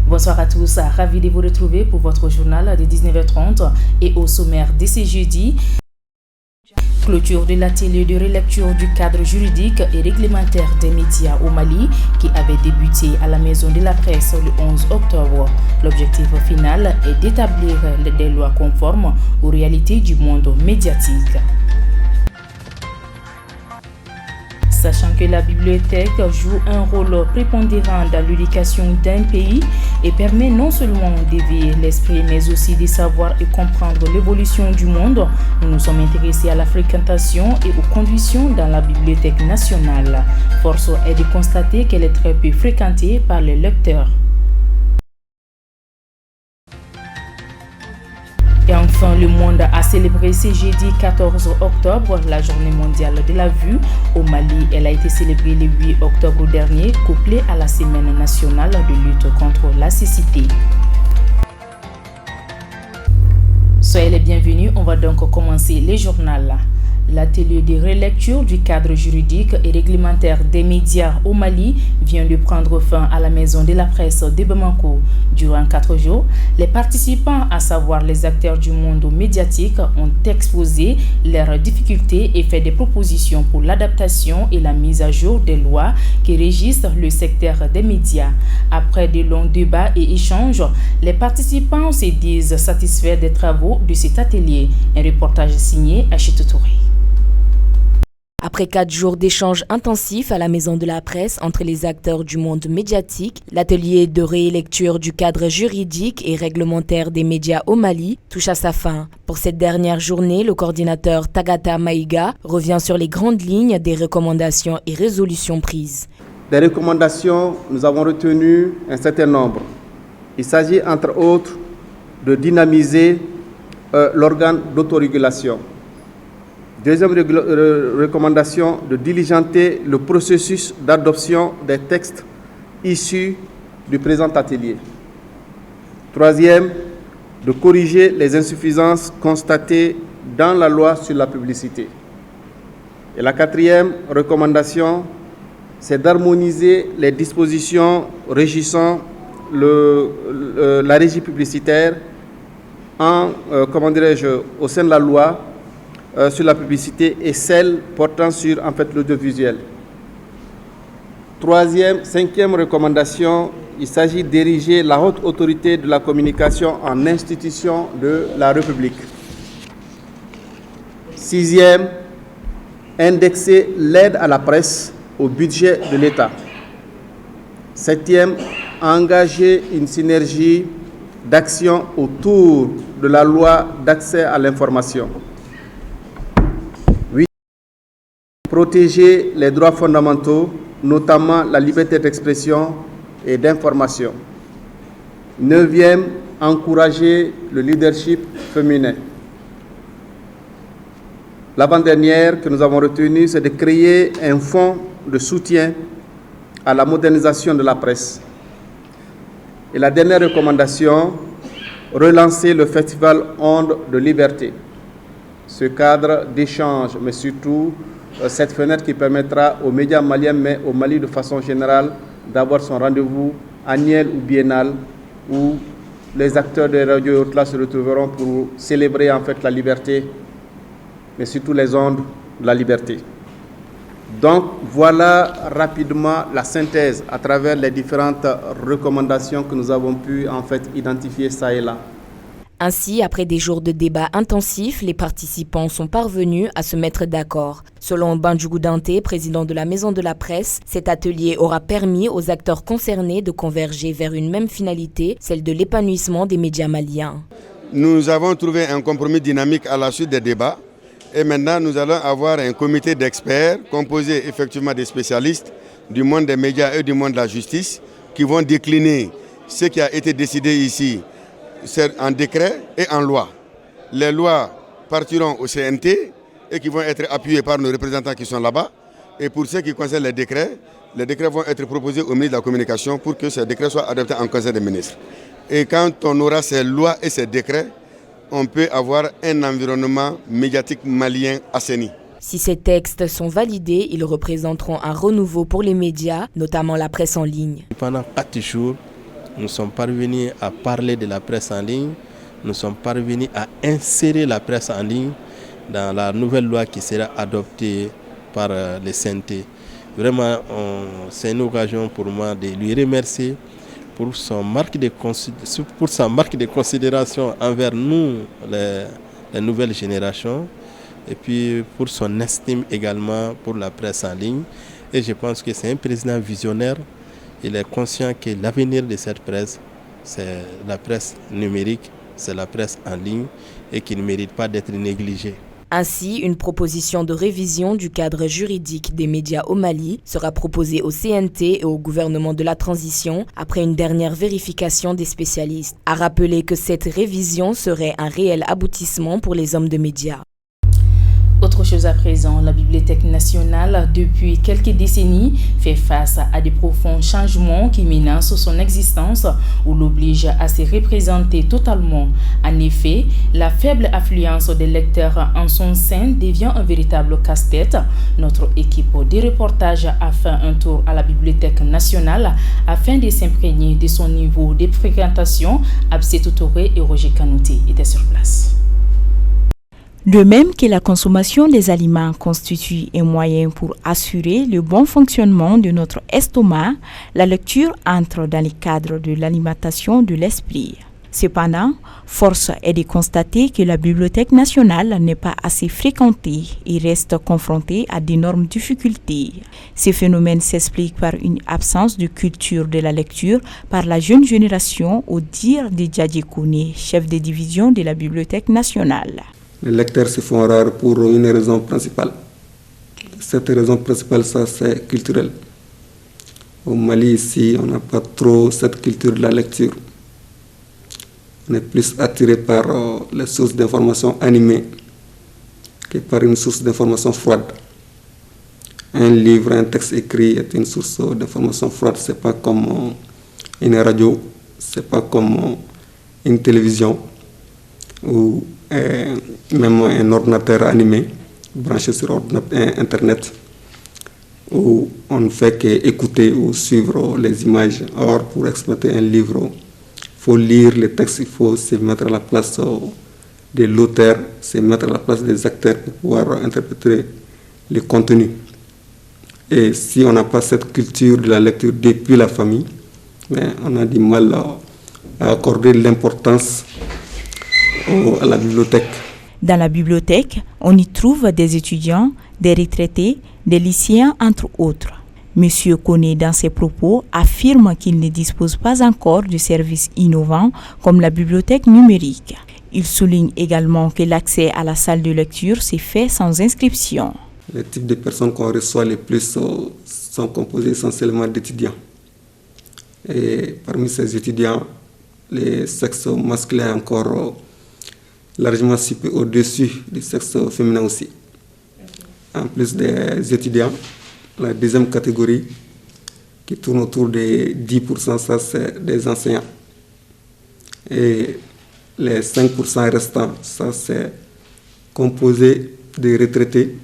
Bonsoir à tous, ravi de vous retrouver pour votre journal de 19h30 et au sommaire de ce jeudi. Clôture de l'atelier de relecture du cadre juridique et réglementaire des médias au Mali qui avait débuté à la Maison de la Presse le 11 octobre. L'objectif final est d'établir des lois conformes aux réalités du monde médiatique. Sachant que la bibliothèque joue un rôle prépondérant dans l'éducation d'un pays et permet non seulement d'éveiller l'esprit mais aussi de savoir et comprendre l'évolution du monde, nous nous sommes intéressés à la fréquentation et aux conditions dans la bibliothèque nationale. Force est de constater qu'elle est très peu fréquentée par les lecteurs. Et enfin, le monde a célébré ce jeudi 14 octobre la journée mondiale de la vue. Au Mali, elle a été célébrée le 8 octobre dernier, couplée à la semaine nationale de lutte contre la cécité. Soyez les bienvenus, on va donc commencer le journal. L'atelier de relecture du cadre juridique et réglementaire des médias au Mali vient de prendre fin à la Maison de la Presse de Bamako. Durant 4 jours, les participants, à savoir les acteurs du monde médiatique, ont exposé leurs difficultés et fait des propositions pour l'adaptation et la mise à jour des lois qui régissent le secteur des médias. Après de longs débats et échanges, les participants se disent satisfaits des travaux de cet atelier. Un reportage signé Achille Touré. Après 4 jours d'échanges intensifs à la Maison de la Presse entre les acteurs du monde médiatique, l'atelier de rélecture du cadre juridique et réglementaire des médias au Mali touche à sa fin. Pour cette dernière journée, le coordinateur Tagata Maïga revient sur les grandes lignes des recommandations et résolutions prises. Des recommandations, nous avons retenu un certain nombre. Il s'agit entre autres de dynamiser l'organe d'autorégulation. Deuxième recommandation, de diligenter le processus d'adoption des textes issus du présent atelier. Troisième, de corriger les insuffisances constatées dans la loi sur la publicité. Et la quatrième recommandation, c'est d'harmoniser les dispositions régissant la régie publicitaire au sein de la loi sur la publicité et celle portant sur l'audiovisuel. Cinquième recommandation, il s'agit d'ériger la haute autorité de la communication en institution de la République. Sixième, indexer l'aide à la presse au budget de l'État. Septième, engager une synergie d'action autour de la loi d'accès à l'information. Protéger les droits fondamentaux, notamment la liberté d'expression et d'information. Neuvième, encourager le leadership féminin. L'avant-dernière que nous avons retenue, c'est de créer un fonds de soutien à la modernisation de la presse. Et la dernière recommandation, relancer le festival Ondes de Liberté. Ce cadre d'échange, mais surtout cette fenêtre qui permettra aux médias maliens, mais au Mali de façon générale, d'avoir son rendez-vous annuel ou biennal où les acteurs de radio et autres là se retrouveront pour célébrer la liberté, mais surtout les ondes de la liberté. Donc voilà rapidement la synthèse à travers les différentes recommandations que nous avons pu identifier ça et là. Ainsi, après des jours de débats intensifs, les participants sont parvenus à se mettre d'accord. Selon Bandjougou Dante, président de la Maison de la Presse, cet atelier aura permis aux acteurs concernés de converger vers une même finalité, celle de l'épanouissement des médias maliens. Nous avons trouvé un compromis dynamique à la suite des débats et maintenant nous allons avoir un comité d'experts composé effectivement des spécialistes du monde des médias et du monde de la justice qui vont décliner ce qui a été décidé ici en décret et en loi. Les lois partiront au CNT et qui vont être appuyées par nos représentants qui sont là-bas. Et pour ce qui concerne les décrets vont être proposés au ministre de la Communication pour que ces décrets soient adoptés en Conseil des ministres. Et quand on aura ces lois et ces décrets, on peut avoir un environnement médiatique malien assaini. Si ces textes sont validés, ils représenteront un renouveau pour les médias, notamment la presse en ligne. Pendant 4 jours, nous sommes parvenus à parler de la presse en ligne, nous sommes parvenus à insérer la presse en ligne dans la nouvelle loi qui sera adoptée par les CNT. Vraiment, c'est une occasion pour moi de lui remercier pour sa marque de considération envers nous, les nouvelles générations, et puis pour son estime également pour la presse en ligne. Et je pense que c'est un président visionnaire. Il est conscient que l'avenir de cette presse, c'est la presse numérique, c'est la presse en ligne, et qui ne mérite pas d'être négligée. Ainsi, une proposition de révision du cadre juridique des médias au Mali sera proposée au CNT et au gouvernement de la transition après une dernière vérification des spécialistes. À rappeler que cette révision serait un réel aboutissement pour les hommes de médias. Autre chose à présent, la Bibliothèque nationale, depuis quelques décennies, fait face à des profonds changements qui menacent son existence ou l'obligent à se représenter totalement. En effet, la faible affluence des lecteurs en son sein devient un véritable casse-tête. Notre équipe de reportage a fait un tour à la Bibliothèque nationale afin de s'imprégner de son niveau de fréquentation. Absetou Touré et Roger Kanouté étaient sur place. De même que la consommation des aliments constitue un moyen pour assurer le bon fonctionnement de notre estomac, la lecture entre dans le cadre de l'alimentation de l'esprit. Cependant, force est de constater que la Bibliothèque nationale n'est pas assez fréquentée et reste confrontée à d'énormes difficultés. Ce phénomène s'explique par une absence de culture de la lecture par la jeune génération, au dire de Djadji Kone, chef de division de la Bibliothèque nationale. Les lecteurs se font rares pour une raison principale. Cette raison principale, ça, c'est culturel. Au Mali, ici, on n'a pas trop cette culture de la lecture. On est plus attiré par les sources d'information animées que par une source d'information froide. Un livre, un texte écrit est une source d'information froide. C'est pas comme une radio, c'est pas comme une télévision ou même un ordinateur animé branché sur Internet où on ne fait qu'écouter ou suivre les images. Or, pour exploiter un livre, il faut lire les textes, il faut se mettre à la place de l'auteur, se mettre à la place des acteurs pour pouvoir interpréter le contenu. Et si on n'a pas cette culture de la lecture depuis la famille, on a du mal à accorder l'importance à la bibliothèque. Dans la bibliothèque, on y trouve des étudiants, des retraités, des lycéens, entre autres. Monsieur Kone, dans ses propos, affirme qu'il ne dispose pas encore de services innovants comme la bibliothèque numérique. Il souligne également que l'accès à la salle de lecture s'est fait sans inscription. Les types de personnes qu'on reçoit les plus sont composés essentiellement d'étudiants. Et parmi ces étudiants, les sexes masculins encore largement situé au-dessus du sexe féminin aussi. En plus des étudiants, la deuxième catégorie qui tourne autour de 10%, ça c'est des enseignants. Et les 5% restants, ça c'est composé de retraités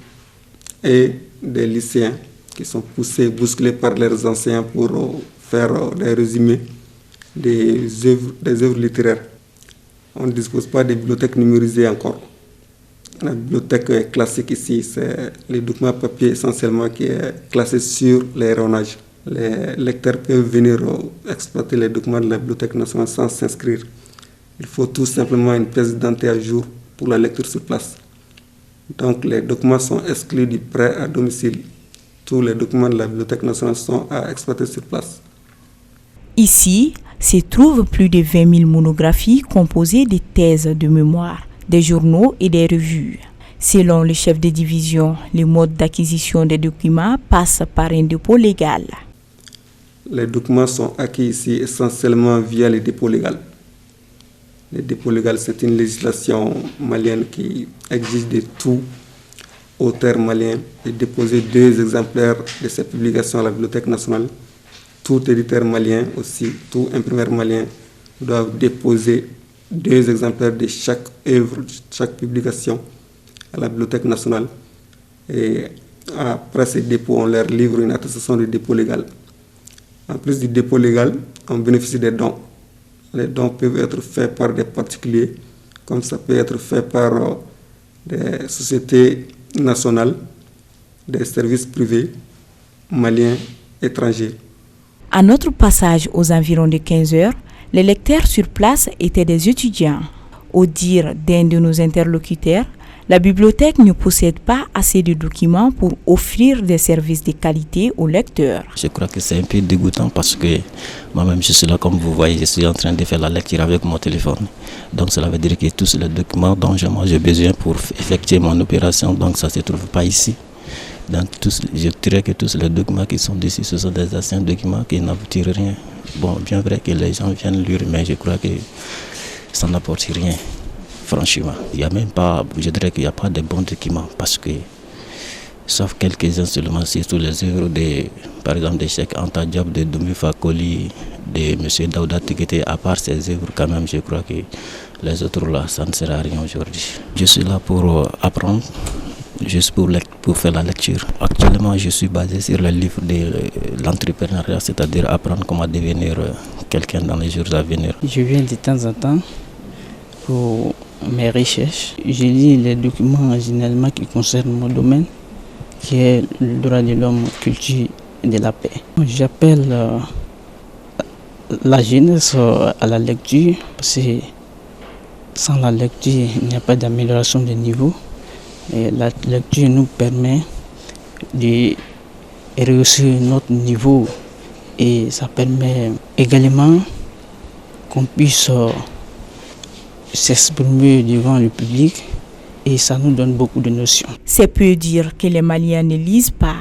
et des lycéens qui sont poussés, bousculés par leurs enseignants pour faire des résumés des œuvres littéraires. On ne dispose pas de bibliothèque numérisée encore. La bibliothèque classique ici, c'est les documents papier essentiellement qui est classé sur les ronnages. Les lecteurs peuvent venir exploiter les documents de la Bibliothèque nationale sans s'inscrire. Il faut tout simplement une pièce d'identité à jour pour la lecture sur place. Donc les documents sont exclus du prêt à domicile. Tous les documents de la Bibliothèque nationale sont à exploiter sur place. Ici, se trouvent plus de 20 000 monographies composées de thèses de mémoire, des journaux et des revues. Selon le chef de division, le mode d'acquisition des documents passe par un dépôt légal. Les documents sont acquis ici essentiellement via les dépôts légaux. Le dépôt légal, c'est une législation malienne qui exige de tout auteur malien de déposer 2 exemplaires de cette publication à la Bibliothèque nationale. Tout éditeur malien aussi, tout imprimeur malien doivent déposer 2 exemplaires de chaque œuvre, chaque publication à la Bibliothèque nationale. Et après ces dépôts, on leur livre une attestation de dépôt légal. En plus du dépôt légal, on bénéficie des dons. Les dons peuvent être faits par des particuliers, comme ça peut être fait par des sociétés nationales, des services privés, maliens, étrangers. À notre passage aux environs de 15 heures, les lecteurs sur place étaient des étudiants. Au dire d'un de nos interlocuteurs, la bibliothèque ne possède pas assez de documents pour offrir des services de qualité aux lecteurs. Je crois que c'est un peu dégoûtant parce que moi-même je suis là, comme vous voyez, je suis en train de faire la lecture avec mon téléphone. Donc cela veut dire que tous les documents dont j'ai besoin pour effectuer mon opération, donc ça ne se trouve pas ici. Donc je dirais que tous les documents qui sont ici, ce sont des anciens documents qui n'aboutirent rien. Bon, bien vrai que les gens viennent lire, mais je crois que ça n'apporte rien. Franchement, il n'y a même pas, je dirais qu'il n'y a pas de bons documents parce que, sauf quelques-uns seulement, surtout les œuvres de, par exemple, de Cheikh Anta Diop, de Doumé Fakoli, de M. Daouda Tikete, à part ces œuvres quand même, je crois que les autres là, ça ne sert à rien aujourd'hui. Je suis là pour apprendre, juste pour faire la lecture. Actuellement, je suis basé sur le livre de l'entrepreneuriat, c'est-à-dire apprendre comment devenir quelqu'un dans les jours à venir. Je viens de temps en temps pour mes recherches. Je lis les documents généralement qui concernent mon domaine, qui est le droit de l'homme, culture et de la paix. J'appelle la jeunesse à la lecture, parce que sans la lecture, il n'y a pas d'amélioration de niveau. Et la lecture nous permet de réussir notre niveau et ça permet également qu'on puisse s'exprimer devant le public et ça nous donne beaucoup de notions. C'est peu dire que les Maliens ne lisent pas.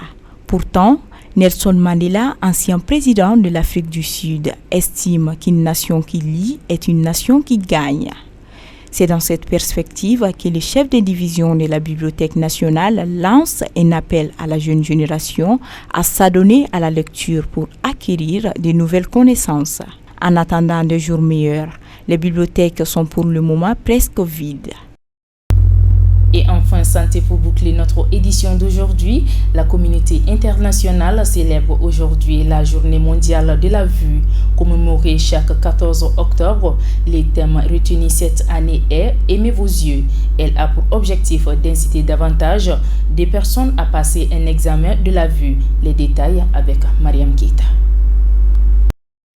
Pourtant, Nelson Mandela, ancien président de l'Afrique du Sud, estime qu'une nation qui lit est une nation qui gagne. C'est dans cette perspective que le chef de division de la Bibliothèque nationale lance un appel à la jeune génération à s'adonner à la lecture pour acquérir de nouvelles connaissances. En attendant des jours meilleurs, les bibliothèques sont pour le moment presque vides. Et enfin, santé pour boucler notre édition d'aujourd'hui, la communauté internationale célèbre aujourd'hui la journée mondiale de la vue. Commémorée chaque 14 octobre, les thèmes retenus cette année est « Aimez vos yeux ». Elle a pour objectif d'inciter davantage des personnes à passer un examen de la vue. Les détails avec Mariam Keita.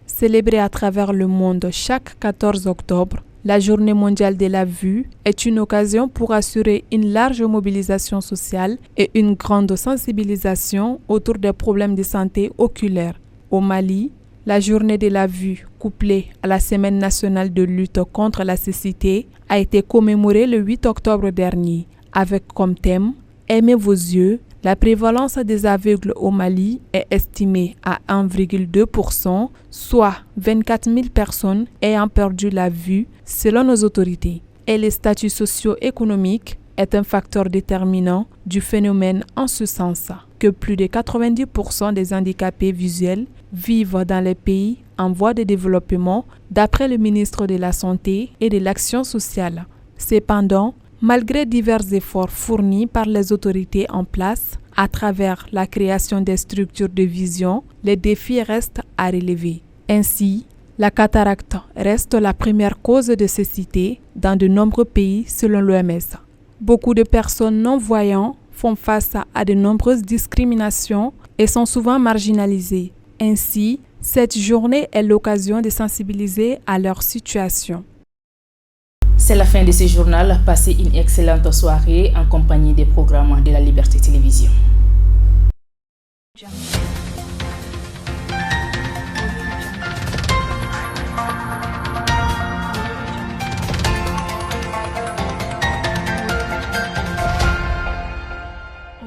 Célébrée à travers le monde chaque 14 octobre, la Journée mondiale de la vue est une occasion pour assurer une large mobilisation sociale et une grande sensibilisation autour des problèmes de santé oculaire. Au Mali, la Journée de la vue, couplée à la Semaine nationale de lutte contre la cécité, a été commémorée le 8 octobre dernier, avec comme thème « Aimez vos yeux ». La prévalence des aveugles au Mali est estimée à 1,2%, soit 24 000 personnes ayant perdu la vue selon nos autorités. Et le statut socio-économique est un facteur déterminant du phénomène en ce sens que plus de 90% des handicapés visuels vivent dans les pays en voie de développement, d'après le ministre de la Santé et de l'Action sociale. Cependant, malgré divers efforts fournis par les autorités en place, à travers la création des structures de vision, les défis restent à relever. Ainsi, la cataracte reste la première cause de cécité dans de nombreux pays selon l'OMS. Beaucoup de personnes non-voyantes font face à de nombreuses discriminations et sont souvent marginalisées. Ainsi, cette journée est l'occasion de sensibiliser à leur situation. C'est la fin de ce journal. Passez une excellente soirée en compagnie des programmes de la Liberté Télévision.